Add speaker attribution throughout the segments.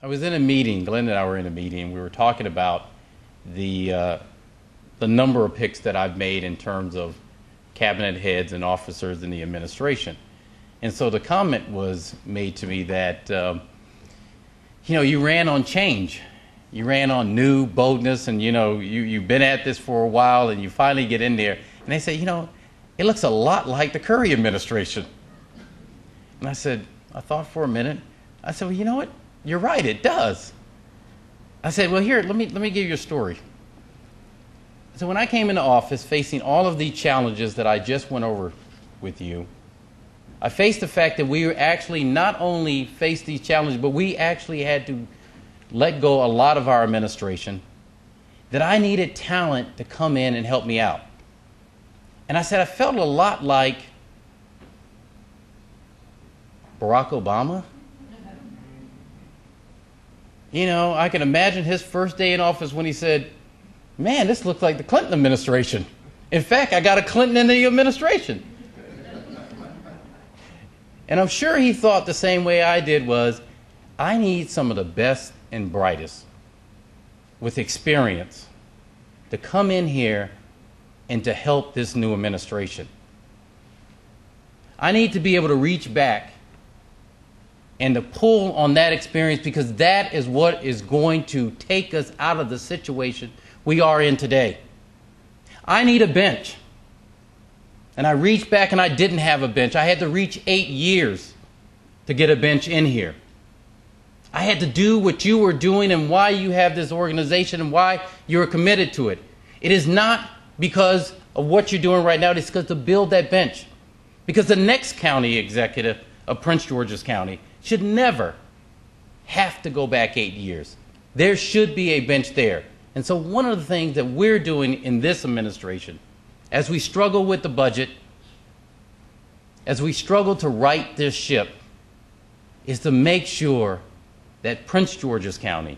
Speaker 1: I was in a meeting, Glenn and I were in a meeting, and we were talking about the number of picks that I've made in terms of cabinet heads and officers in the administration. And so the comment was made to me that, you ran on change. You ran on new boldness, and, you've been at this for a while, and you finally get in there. And they say, it looks a lot like the Curry administration. And I thought for a minute. I said, well, you know what? You're right, it does. I said, well, here, let me give you a story. So when I came into office facing all of the challenges that I just went over with you, I faced the fact that we actually not only faced these challenges, but we actually had to let go a lot of our administration, that I needed talent to come in and help me out. And I said, I felt a lot like Barack Obama. I can imagine his first day in office when he said, man, this looks like the Clinton administration. In fact, I got a Clinton in the administration. And I'm sure he thought the same way I did was, I need some of the best and brightest with experience to come in here and to help this new administration. I need to be able to reach back and to pull on that experience, because that is what is going to take us out of the situation we are in today. I need a bench. And I reached back and I didn't have a bench. I had to reach 8 years to get a bench in here. I had to do what you were doing and why you have this organization and why you're committed to it. It is not because of what you're doing right now. It's because to build that bench. Because the next county executive of Prince George's County should never have to go back 8 years. There should be a bench there. And so one of the things that we're doing in this administration, as we struggle with the budget, as we struggle to right this ship, is to make sure that Prince George's County,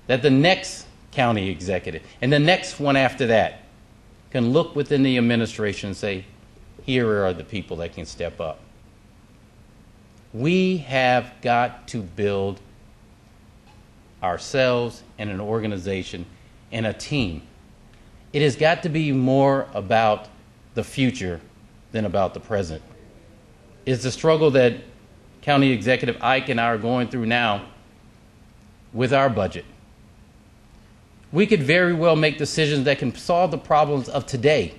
Speaker 1: that the next county executive and the next one after that can look within the administration and say, here are the people that can step up. We have got to build ourselves and an organization and a team. It has got to be more about the future than about the present. It's the struggle that County Executive Ike and I are going through now with our budget. We could very well make decisions that can solve the problems of today,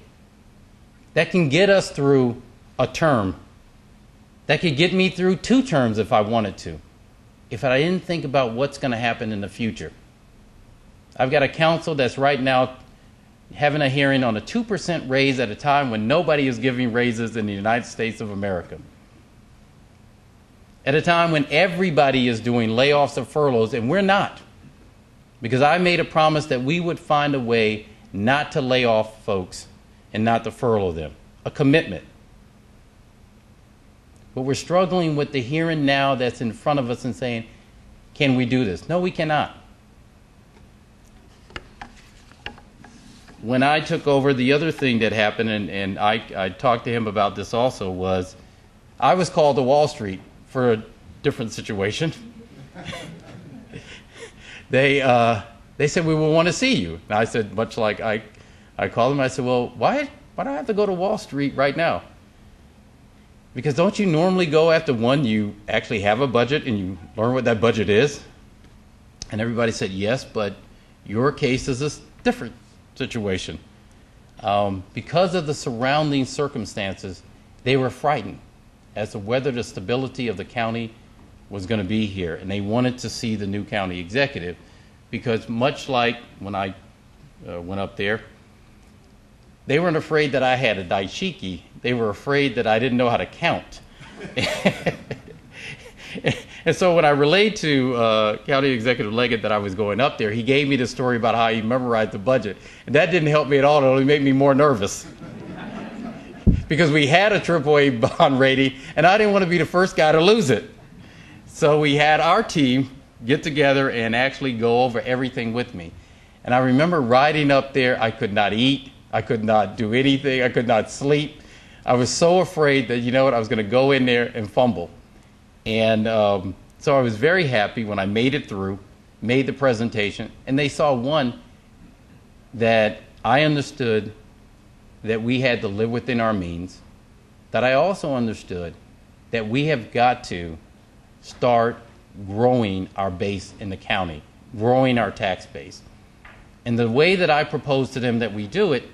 Speaker 1: that can get us through a term, that could get me through 2 terms if I wanted to, if I didn't think about what's going to happen in the future. I've got a council that's right now having a hearing on a 2% raise at a time when nobody is giving raises in the United States of America. At a time when everybody is doing layoffs or furloughs, and we're not. Because I made a promise that we would find a way not to lay off folks and not to furlough them. A commitment. But we're struggling with the here and now that's in front of us and saying, can we do this? No, we cannot. When I took over, the other thing that happened, and I talked to him about this also, was I was called to Wall Street for a different situation. They said, we will want to see you. And I said, much like I called them, I said, well, why do I have to go to Wall Street right now? Because don't you normally go after one, you actually have a budget and you learn what that budget is? And everybody said, yes, but your case is a different situation. Because of the surrounding circumstances, they were frightened as to whether the stability of the county was going to be here. And they wanted to see the new county executive, because much like when I went up there, they weren't afraid that I had a dashiki. They were afraid that I didn't know how to count. And so when I relayed to County Executive Leggett that I was going up there, he gave me the story about how he memorized the budget. And that didn't help me at all. It only made me more nervous. Because we had a AAA bond rating, and I didn't want to be the first guy to lose it. So we had our team get together and actually go over everything with me. And I remember riding up there, I could not eat. I could not do anything. I could not sleep. I was so afraid that, I was going to go in there and fumble. And So I was very happy when I made it through, made the presentation, and they saw, one, that I understood that we had to live within our means, that I also understood that we have got to start growing our base in the county, growing our tax base. And the way that I propose to them that we do it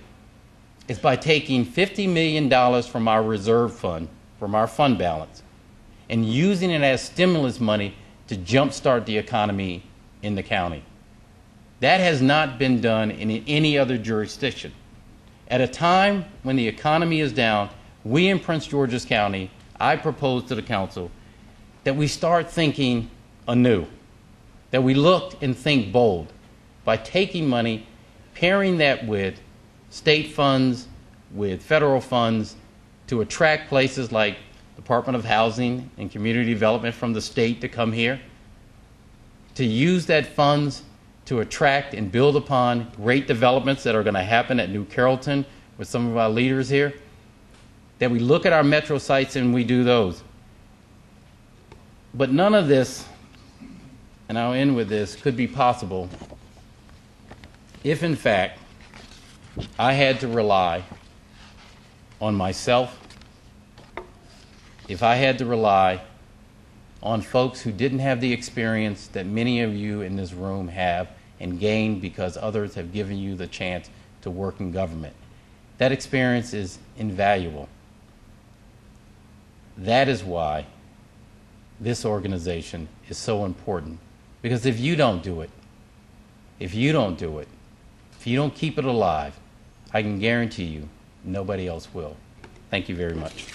Speaker 1: is by taking $50 million from our reserve fund, from our fund balance, and using it as stimulus money to jumpstart the economy in the county. That has not been done in any other jurisdiction. At a time when the economy is down, we in Prince George's County, I propose to the council that we start thinking anew, that we look and think bold by taking money, pairing that with state funds, with federal funds, to attract places like Department of Housing and Community Development from the state to come here, to use that funds to attract and build upon great developments that are going to happen at New Carrollton with some of our leaders here, that we look at our metro sites and we do those. But none of this, and I'll end with this, could be possible if, in fact, I had to rely on myself, if I had to rely on folks who didn't have the experience that many of you in this room have and gained because others have given you the chance to work in government. That experience is invaluable. That is why this organization is so important. Because if you don't do it, if you don't keep it alive, I can guarantee you nobody else will. Thank you very much.